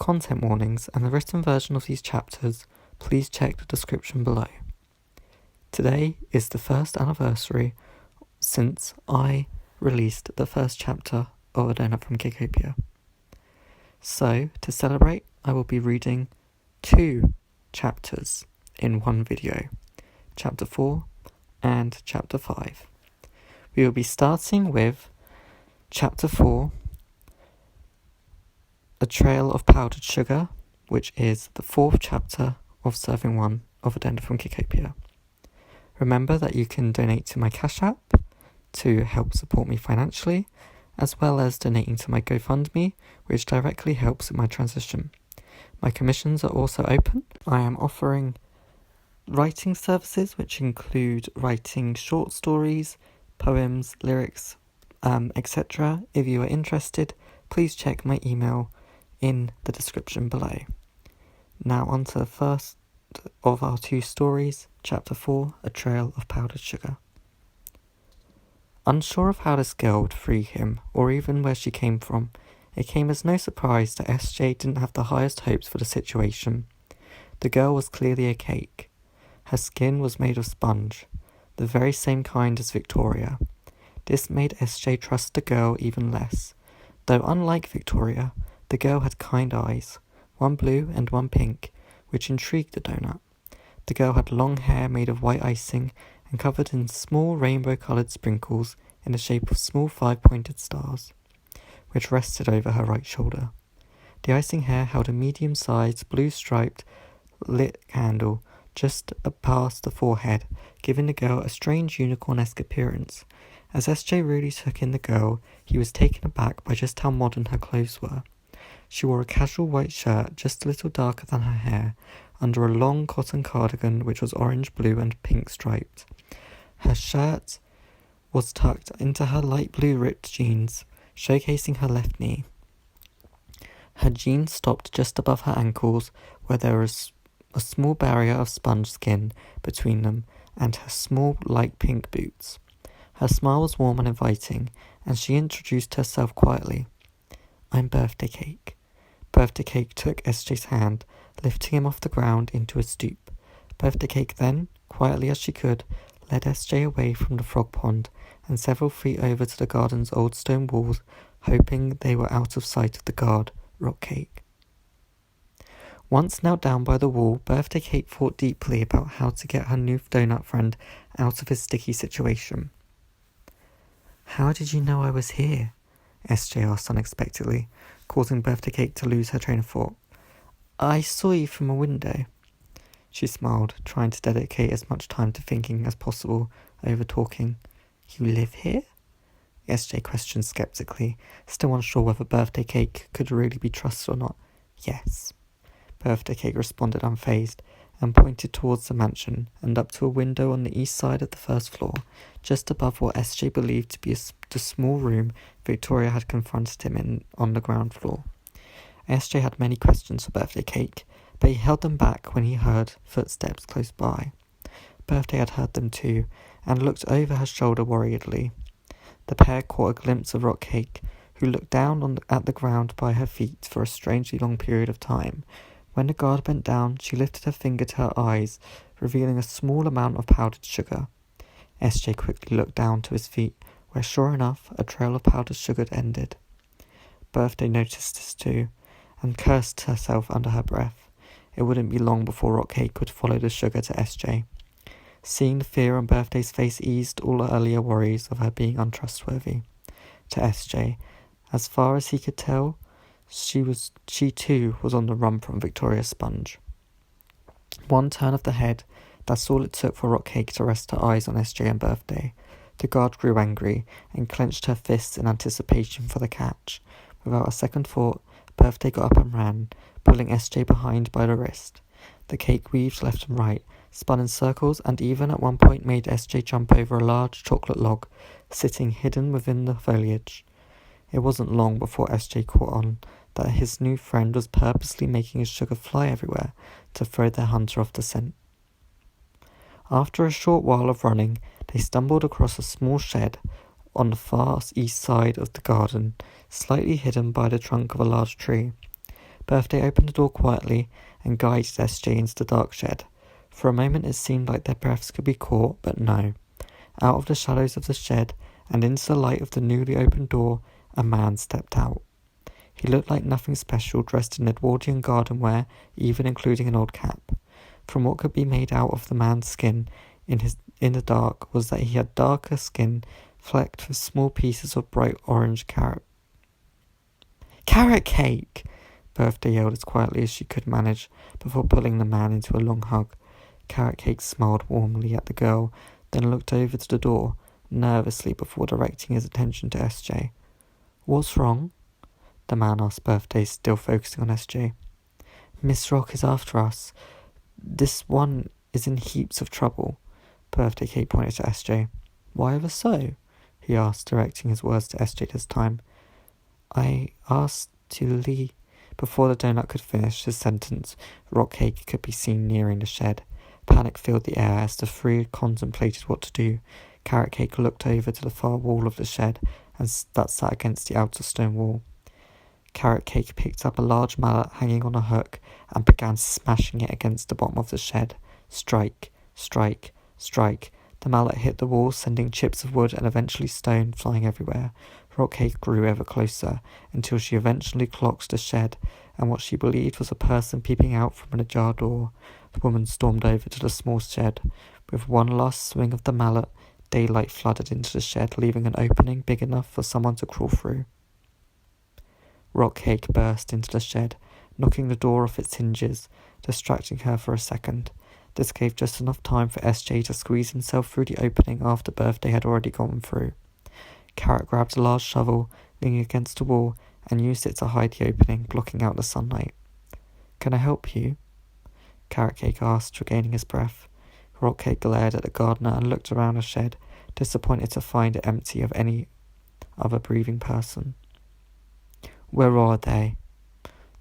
content warnings and the written version of these chapters, please check the description below. Today is the first anniversary since I released the first chapter of A Doughnut From Cakeopia. So, to celebrate, I will be reading 2 chapters in one video, Chapter 4 and Chapter 5. We will be starting with Chapter 4, A Trail of Powdered Sugar, which is the 4th chapter of Serving 1 of A Doughnut From Cakeopia. Remember that you can donate to my Cash App to help support me financially, as well as donating to my GoFundMe, which directly helps with my transition. My commissions are also open. I am offering writing services, which include writing short stories, poems, lyrics, etc. If you are interested, please check my email in the description below. Now on to the first of our 2 stories, Chapter 4, A Trail of Powdered Sugar. Unsure of how this girl would free him, or even where she came from, it came as no surprise that SJ didn't have the highest hopes for the situation. The girl was clearly a cake. Her skin was made of sponge, the very same kind as Victoria. This made SJ trust the girl even less. Though unlike Victoria, the girl had kind eyes, one blue and one pink, which intrigued the donut. The girl had long hair made of white icing and covered in small rainbow-coloured sprinkles in the shape of small 5-pointed stars, which rested over her right shoulder. The icing hair held a medium-sized, blue-striped, lit candle just past the forehead, giving the girl a strange unicorn-esque appearance. As SJ really took in the girl, he was taken aback by just how modern her clothes were. She wore a casual white shirt, just a little darker than her hair, under a long cotton cardigan which was orange, blue and pink striped. Her shirt was tucked into her light blue ripped jeans, showcasing her left knee. Her jeans stopped just above her ankles, where there was a small barrier of sponge skin between them and her small light pink boots. Her smile was warm and inviting, and she introduced herself quietly. "I'm Birthday Cake." Birthday Cake took SJ's hand, lifting him off the ground into a stoop. Birthday Cake then, quietly as she could, led SJ away from the frog pond and several feet over to the garden's old stone walls, hoping they were out of sight of the guard, Rock Cake. Once knelt down by the wall, Birthday Cake thought deeply about how to get her new donut friend out of his sticky situation. "How did you know I was here?" SJ asked unexpectedly, causing Birthday Cake to lose her train of thought. "I saw you from a window." She smiled, trying to dedicate as much time to thinking as possible over talking. "You live here?" SJ questioned skeptically, still unsure whether Birthday Cake could really be trusted or not. "Yes." Birthday Cake responded unfazed, and pointed towards the mansion and up to a window on the east side of the first floor, just above what SJ believed to be the small room Victoria had confronted him in on the ground floor. SJ had many questions for Birthday Cake, but he held them back when he heard footsteps close by. Birthday had heard them too, and looked over her shoulder worriedly. The pair caught a glimpse of Rock Cake, who looked down at the ground by her feet for a strangely long period of time. When the guard bent down, she lifted her finger to her eyes, revealing a small amount of powdered sugar. SJ quickly looked down to his feet, where sure enough, a trail of powdered sugar ended. Birthday noticed this too, and cursed herself under her breath. It wouldn't be long before Rock Cake could follow the sugar to SJ. Seeing the fear on Birthday's face eased all earlier worries of her being untrustworthy. To SJ, as far as he could tell, she too was on the run from Victoria's sponge. One turn of the head, that's all it took for Rock Cake to rest her eyes on SJ and Birthday. The guard grew angry and clenched her fists in anticipation for the catch. Without a second thought, Birthday got up and ran, pulling SJ behind by the wrist. The cake weaved left and right, spun in circles, and even at one point made SJ jump over a large chocolate log, sitting hidden within the foliage. It wasn't long before SJ caught on that his new friend was purposely making his sugar fly everywhere to throw their hunter off the scent. After a short while of running, they stumbled across a small shed on the far east side of the garden, slightly hidden by the trunk of a large tree. Birthday opened the door quietly and guided SJ into the dark shed. For a moment it seemed like their breaths could be caught, but no. Out of the shadows of the shed and into the light of the newly opened door, a man stepped out. He looked like nothing special, dressed in Edwardian garden wear, even including an old cap. From what could be made out of the man's skin in the dark was that he had darker skin flecked with small pieces of bright orange carrot cake! Birthday yelled as quietly as she could manage before pulling the man into a long hug. Carrot Cake smiled warmly at the girl, then looked over to the door, nervously before directing his attention to SJ. "What's wrong?" the man asked Birthday, still focusing on SJ. "Miss Rock is after us. This one is in heaps of trouble." Birthday Cake pointed to SJ. "Why ever so?" he asked, directing his words to SJ this time. "I asked to leave." Before the donut could finish his sentence, Rock Cake could be seen nearing the shed. Panic filled the air as the three contemplated what to do. Carrot Cake looked over to the far wall of the shed and that sat against the outer stone wall. Carrot Cake picked up a large mallet hanging on a hook and began smashing it against the bottom of the shed. Strike, strike, strike. The mallet hit the wall, sending chips of wood and eventually stone flying everywhere. Rock Cake grew ever closer, until she eventually clocked the shed and what she believed was a person peeping out from an ajar door. The woman stormed over to the small shed. With one last swing of the mallet, daylight flooded into the shed, leaving an opening big enough for someone to crawl through. Rock Cake burst into the shed, knocking the door off its hinges, distracting her for a second. This gave just enough time for SJ to squeeze himself through the opening after Birthday had already gone through. Carrot grabbed a large shovel, leaning against the wall, and used it to hide the opening, blocking out the sunlight. "Can I help you?" Carrot Cake asked, regaining his breath. Rock Cake glared at the gardener and looked around the shed, disappointed to find it empty of any other breathing person. "Where are they?"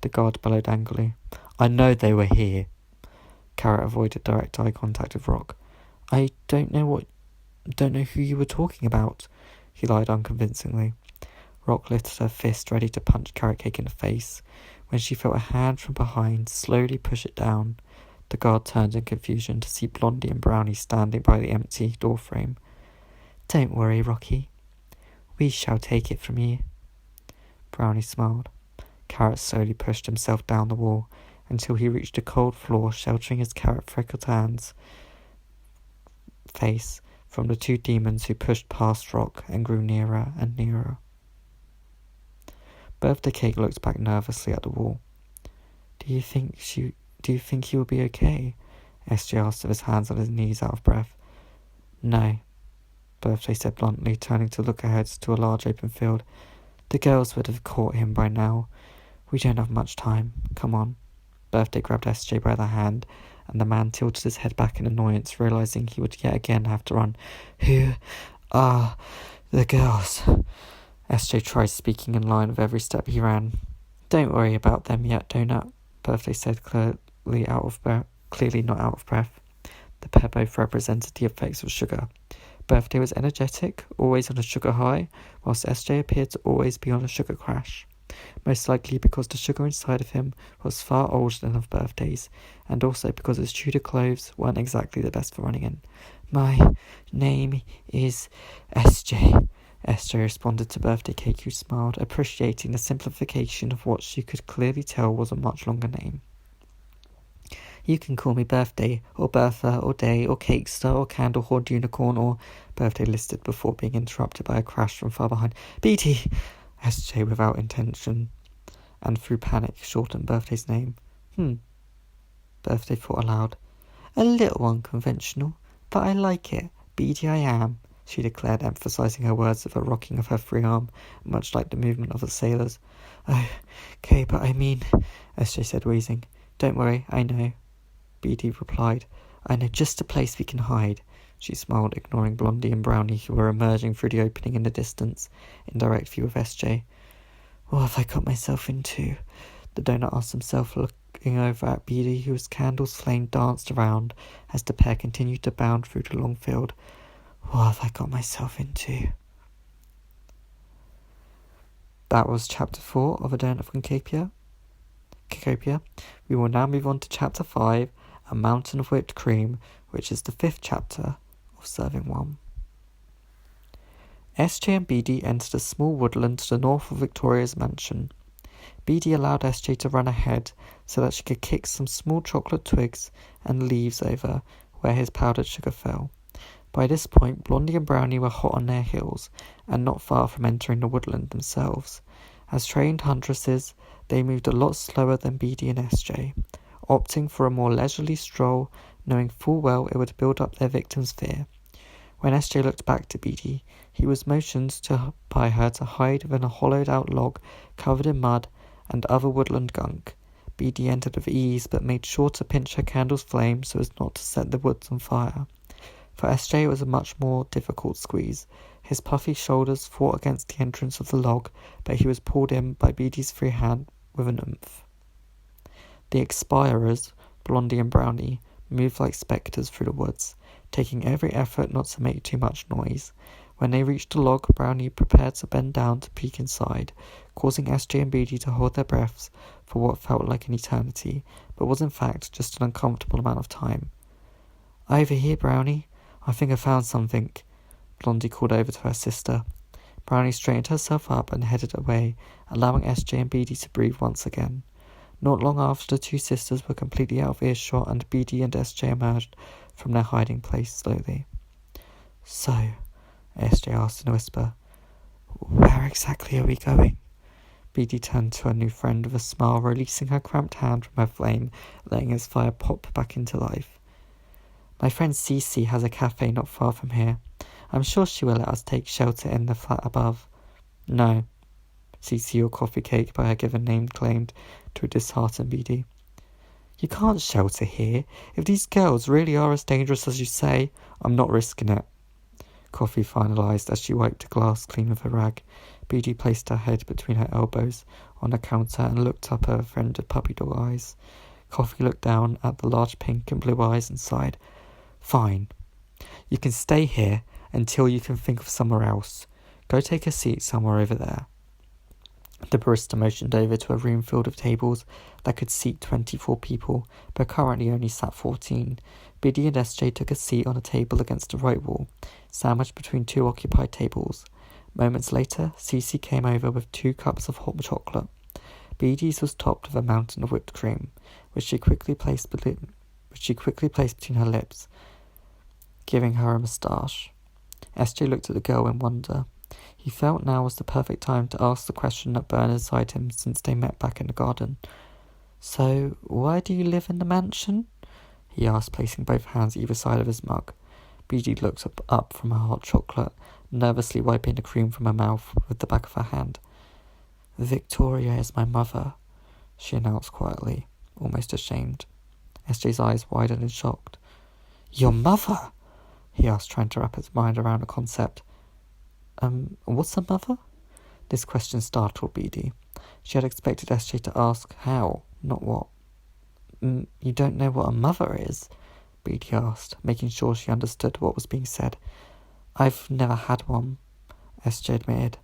the guard bellowed angrily. "I know they were here." Carrot avoided direct eye contact with Rock. "I don't know who you were talking about," he lied unconvincingly. Rock lifted her fist, ready to punch Carrot Cake in the face, when she felt a hand from behind slowly push it down. The guard turned in confusion to see Blondie and Brownie standing by the empty doorframe. "Don't worry, Rocky. We shall take it from you." Brownie smiled. Carrot slowly pushed himself down the wall until he reached the cold floor, sheltering his carrot-freckled face from the two demons who pushed past Rock and grew nearer and nearer. Birthday Cake looked back nervously at the wall. Do you think he will be okay?" SJ asked with his hands on his knees, out of breath. "No," Birthday said bluntly, turning to look ahead to a large open field. "The girls would have caught him by now. We don't have much time. Come on." Birthday grabbed SJ by the hand, and the man tilted his head back in annoyance, realizing he would yet again have to run. "Who are the girls?" SJ tried speaking in line with every step he ran. "Don't worry about them yet, Doughnut," Birthday said, clearly not out of breath. The pair both represented the effects of sugar. Birthday was energetic, always on a sugar high, whilst SJ appeared to always be on a sugar crash. Most likely because the sugar inside of him was far older than of Birthday's, and also because his Tudor clothes weren't exactly the best for running in. "My name is SJ," SJ responded to Birthday Cake, who smiled, appreciating the simplification of what she could clearly tell was a much longer name. "You can call me Birthday, or Bertha, or Day, or Cakester, or Candlehorned Unicorn, or..." Birthday listed before being interrupted by a crash from far behind. "BT!" SJ, without intention and through panic, shortened Birthday's name. Birthday thought aloud. "A little unconventional, but I like it. BT I am," she declared, emphasizing her words with a rocking of her free arm, much like the movement of the sailors. "Oh, okay, but I mean," SJ said, wheezing. "Don't worry, I know," BT replied. "I know just a place we can hide." She smiled, ignoring Blondie and Brownie, who were emerging through the opening in the distance, in direct view of SJ. "What have I got myself into?" the donut asked himself, looking over at BT, whose candle's flame danced around as the pair continued to bound through the long field. "What have I got myself into?" That was Chapter 4 of A Doughnut From Cakeopia. Cakeopia. We will now move on to Chapter 5, A Mountain of Whipped Cream, which is the 5th chapter of Serving 1. SJ and BD entered a small woodland to the north of Victoria's mansion. BD allowed SJ to run ahead so that she could kick some small chocolate twigs and leaves over where his powdered sugar fell. By this point, Blondie and Brownie were hot on their heels and not far from entering the woodland themselves. As trained huntresses, they moved a lot slower than BD and SJ, opting for a more leisurely stroll, knowing full well it would build up their victim's fear. When SJ looked back to BD, he was motioned by her to hide within a hollowed-out log covered in mud and other woodland gunk. BD entered with ease, but made sure to pinch her candle's flame so as not to set the woods on fire. For SJ it was a much more difficult squeeze. His puffy shoulders fought against the entrance of the log, but he was pulled in by BD's free hand with an oomph. The expirers, Blondie and Brownie, moved like spectres through the woods, taking every effort not to make too much noise. When they reached the log, Brownie prepared to bend down to peek inside, causing SJ and BD to hold their breaths for what felt like an eternity, but was in fact just an uncomfortable amount of time. "Over here, Brownie. I think I found something," Blondie called over to her sister. Brownie straightened herself up and headed away, allowing SJ and BD to breathe once again. Not long after, the two sisters were completely out of earshot and BD and SJ emerged from their hiding place slowly. "So," SJ asked in a whisper, "where exactly are we going?" BD turned to her new friend with a smile, releasing her cramped hand from her flame, letting his fire pop back into life. "My friend Cece has a cafe not far from here. I'm sure she will let us take shelter in the flat above." "No," Cece, or Coffee Cake by her given name, claimed to a disheartened BD. "You can't shelter here. If these girls really are as dangerous as you say, I'm not risking it," Coffee finalised as she wiped a glass clean with a rag. BD placed her head between her elbows on the counter and looked up at her friend with puppy dog eyes. Coffee looked down at the large pink and blue eyes and sighed. "Fine. You can stay here until you can think of somewhere else. Go take a seat somewhere over there." The barista motioned over to a room filled with tables that could seat 24 people, but currently only sat 14. BD and SJ took a seat on a table against the right wall, sandwiched between two occupied tables. Moments later, Cece came over with 2 cups of hot chocolate. BD's was topped with a mountain of whipped cream, which she quickly placed between her lips, giving her a moustache. SJ looked at the girl in wonder. He felt now was the perfect time to ask the question that burned inside him since they met back in the garden. "So, why do you live in the mansion?" he asked, placing both hands either side of his mug. BD looked up from her hot chocolate, nervously wiping the cream from her mouth with the back of her hand. "Victoria is my mother," she announced quietly, almost ashamed. SJ's eyes widened and shocked. "Your mother?" he asked, trying to wrap his mind around the concept. What's a mother?" This question startled BD. She had expected SJ to ask how, not what. "You don't know what a mother is?" BD asked, making sure she understood what was being said. "I've never had one," SJ admitted.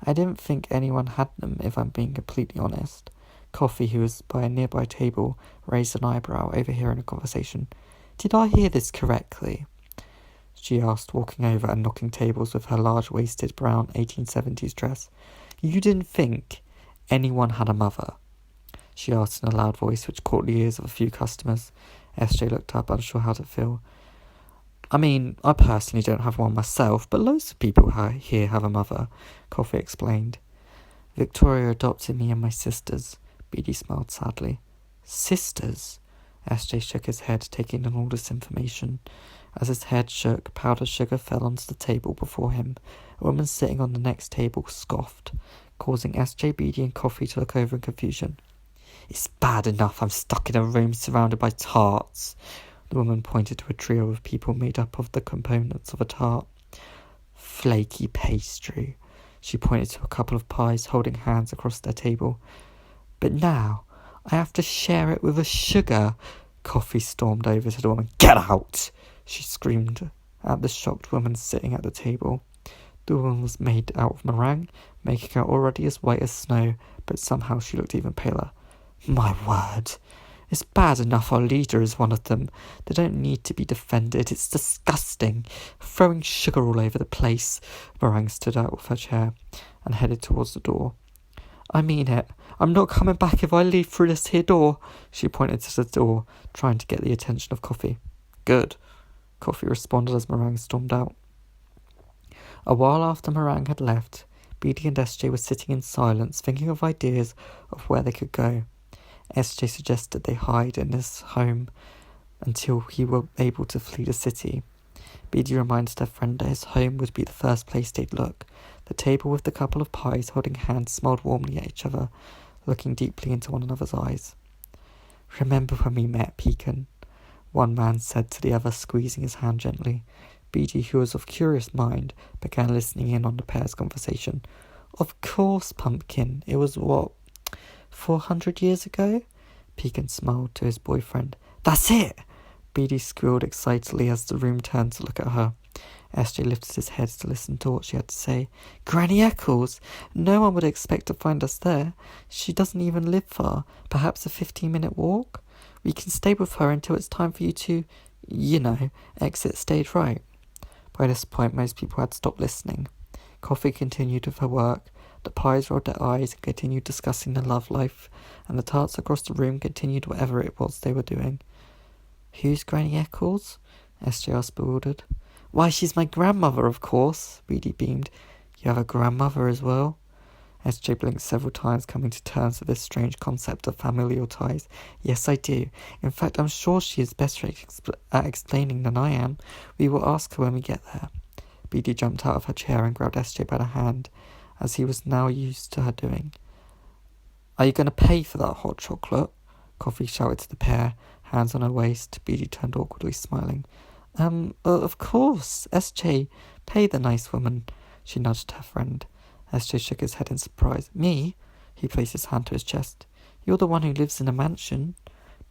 "I didn't think anyone had them, if I'm being completely honest." Coffee, who was by a nearby table, raised an eyebrow, overhearing the conversation. "Did I hear this correctly?" she asked, walking over and knocking tables with her large-waisted brown 1870s dress. "You didn't think anyone had a mother?" she asked in a loud voice which caught the ears of a few customers. SJ looked up, unsure how to feel. "I mean, I personally don't have one myself, but loads of people here have a mother," Coffee explained. "Victoria adopted me and my sisters," BD smiled sadly. "Sisters?" SJ shook his head, taking in all this information. As his head shook, powdered sugar fell onto the table before him. A woman sitting on the next table scoffed, causing SJ, BD and Coffee to look over in confusion. "It's bad enough I'm stuck in a room surrounded by tarts." The woman pointed to a trio of people made up of the components of a tart. "Flaky pastry." She pointed to a couple of pies holding hands across their table. "But now I have to share it with a sugar." Coffee stormed over to the woman. "Get out!" she screamed at the shocked woman sitting at the table. The woman was made out of meringue, making her already as white as snow, but somehow she looked even paler. My word. It's bad enough our leader is one of them. They don't need to be defended. It's disgusting. Throwing sugar all over the place. Meringue stood out of her chair and headed towards the door. I mean it. I'm not coming back if I leave through this here door. She pointed to the door, trying to get the attention of Coffee. Good, Coffee responded as Meringue stormed out. A while after Meringue had left, Beatty and SJ were sitting in silence, thinking of ideas of where they could go. SJ suggested they hide in his home until he were able to flee the city. Beatty reminded her friend that his home would be the first place they'd look. The table with the couple of pies holding hands smiled warmly at each other, looking deeply into one another's eyes. Remember when we met, Pecan? One man said to the other, squeezing his hand gently. Beatty, who was of curious mind, began listening in on the pair's conversation. Of course, Pumpkin. It was, 400 years ago? Pecan smiled to his boyfriend. That's it! Beatty squealed excitedly as the room turned to look at her. SJ lifted his head to listen to what she had to say. Granny Eccles! No one would expect to find us there. She doesn't even live far. Perhaps a 15-minute walk? We can stay with her until it's time for you to, exit stage right. By this point, most people had stopped listening. Coffee continued with her work. The pies rolled their eyes and continued discussing their love life, and the tarts across the room continued whatever it was they were doing. Who's Granny Eccles? SJ asked, bewildered. Why, she's my grandmother, of course, Beatty beamed. You have a grandmother as well? SJ blinked several times, coming to terms with this strange concept of familial ties. Yes, I do. In fact, I'm sure she is better at explaining than I am. We will ask her when we get there. Beatty jumped out of her chair and grabbed SJ by the hand, as he was now used to her doing. Are you going to pay for that hot chocolate? Coffee shouted to the pair, hands on her waist. Beatty turned awkwardly, smiling. Of course. SJ, pay the nice woman. She nudged her friend. SJ shook his head in surprise. Me? He placed his hand to his chest. You're the one who lives in a mansion.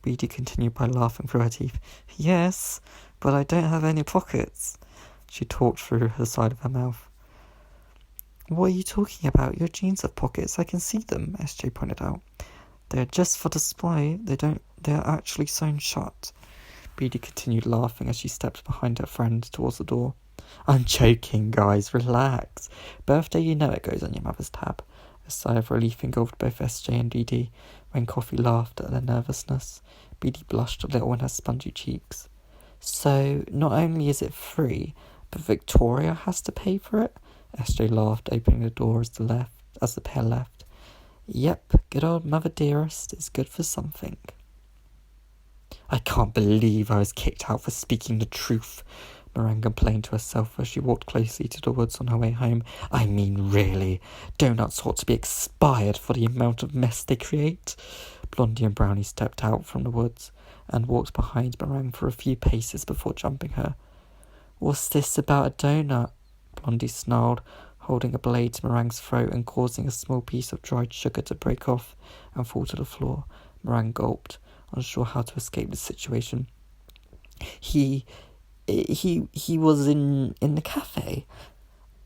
Beatty continued by laughing through her teeth. Yes, but I don't have any pockets. She talked through the side of her mouth. What are you talking about? Your jeans have pockets. I can see them, SJ pointed out. They're just for display. They're actually sewn shut. Beatty continued laughing as she stepped behind her friend towards the door. I'm joking, guys. Relax. Birthday, it goes on your mother's tab. A sigh of relief engulfed both SJ and Beatty when Coffee laughed at their nervousness. Beatty blushed a little in her spongy cheeks. So, not only is it free, but Victoria has to pay for it? SJ laughed, opening the door as the pair left. Yep, good old Mother Dearest is good for something. I can't believe I was kicked out for speaking the truth, Meringue complained to herself as she walked closely to the woods on her way home. I mean, really, donuts ought to be expired for the amount of mess they create. Blondie and Brownie stepped out from the woods and walked behind Meringue for a few paces before jumping her. What's this about a donut? Blondie snarled, holding a blade to Meringue's throat and causing a small piece of dried sugar to break off and fall to the floor. Meringue gulped, unsure how to escape the situation. He was in the cafe.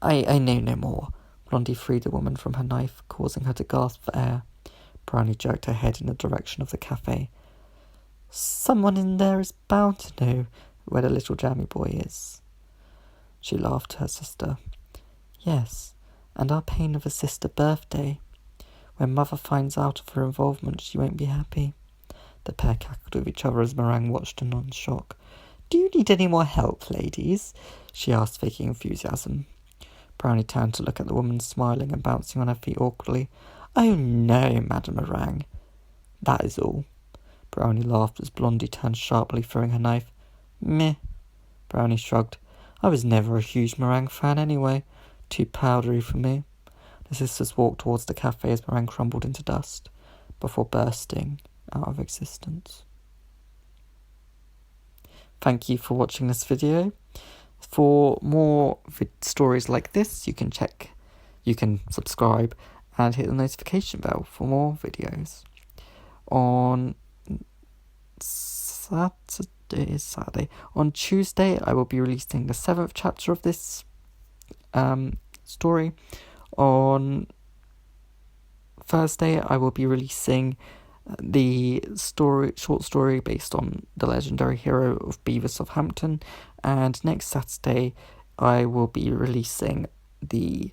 I know no more. Blondie freed the woman from her knife, causing her to gasp for air. Brownie jerked her head in the direction of the cafe. Someone in there is bound to know where the little jammy boy is. She laughed to her sister. Yes, and our pain of a sister birthday. When Mother finds out of her involvement, she won't be happy. The pair cackled with each other as Meringue watched in on shock. Do you need any more help, ladies? She asked, faking enthusiasm. Brownie turned to look at the woman, smiling and bouncing on her feet awkwardly. Oh no, Madame Meringue. That is all. Brownie laughed as Blondie turned sharply, throwing her knife. Meh. Brownie shrugged. I was never a huge Meringue fan anyway. Too powdery for me. The sisters walked towards the cafe as Meringue crumbled into dust, before bursting out of existence. Thank you for watching this video. For more stories like this, you can subscribe and hit the notification bell for more videos. On Saturday. On Tuesday, I will be releasing the 7th chapter of this story. On Thursday, I will be releasing the short story based on the legendary hero of Beaver Southampton, and next Saturday I will be releasing the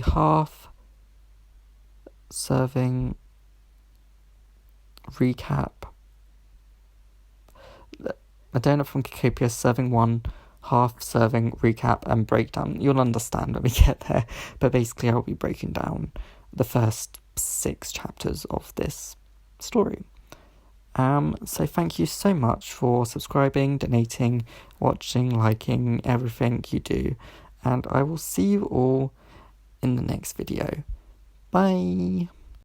half serving recap. A Doughnut From Cakeopia serving 1, half serving recap and breakdown. You'll understand when we get there, but basically I'll be breaking down the first 6 chapters of this story. So thank you so much for subscribing, donating, watching, liking, everything you do, and I will see you all in the next video. Bye!